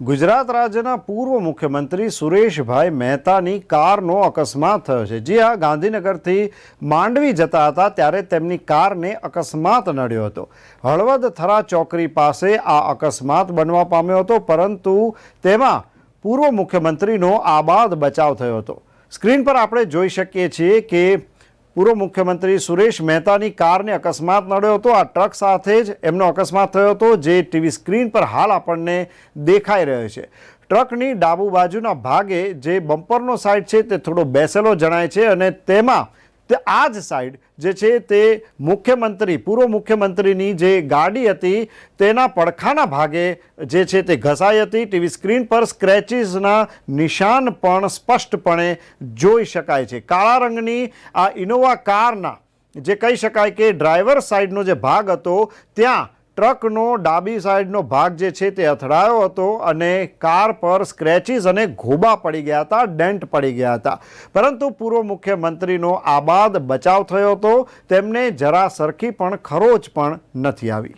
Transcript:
ગુજરાત રાજ્યના પૂર્વ મુખ્યમંત્રી સુરેશભાઈ મહેતાની કારનો અકસ્માત થયો છે। જી હા, ગાંધીનગરથી માંડવી જતા હતા ત્યારે તેમની કારને અકસ્માત નડ્યો હતો। હળવદ થરા ચોકડી પાસે આ અકસ્માત બનવા પામ્યો હતો, પરંતુ તેમાં પૂર્વ મુખ્યમંત્રીનો આબાદ બચાવ થયો હતો। સ્ક્રીન પર આપણે જોઈ શકીએ છીએ કે પૂર્વ મુખ્યમંત્રી સુરેશ મહેતાની કારને અકસ્માત નડ્યો હતો। આ ટ્રક સાથે જ એમનો અકસ્માત થયો હતો, જે ટીવી સ્ક્રીન પર હાલ આપણને દેખાઈ રહ્યો છે। ટ્રકની ડાબુ બાજુના ભાગે જે બમ્પરનો સાઈડ છે તે થોડો બેસેલો જણાય છે, અને તેમાં આ જ સાઈડ જે છે તે પૂર્વ મુખ્યમંત્રીની જે ગાડી હતી તેના પડખાના ભાગે જે છે તે ઘસાઈ હતી। ટીવી સ્ક્રીન પર સ્ક્રેચીસના નિશાન પણ સ્પષ્ટપણે જોઈ શકાય છે। કાળા રંગની આ ઇનોવા કારના જે કહી શકાય કે ડ્રાઈવર સાઈડનો જે ભાગ હતો ત્યાં ટ્રકનો ડાબી સાઈડનો ભાગ જે છે તે અથડાયો હતો અને કાર પર સ્ક્રેચીસ અને ઘોબા પડી ગયા હતા, ડેન્ટ પડી ગયા હતા। પરંતુ પૂર્વ મુખ્યમંત્રીનો આબાદ બચાવ થયો હતો, તેમને જરા સરખી પણ ખરોચ પણ નથી આવી।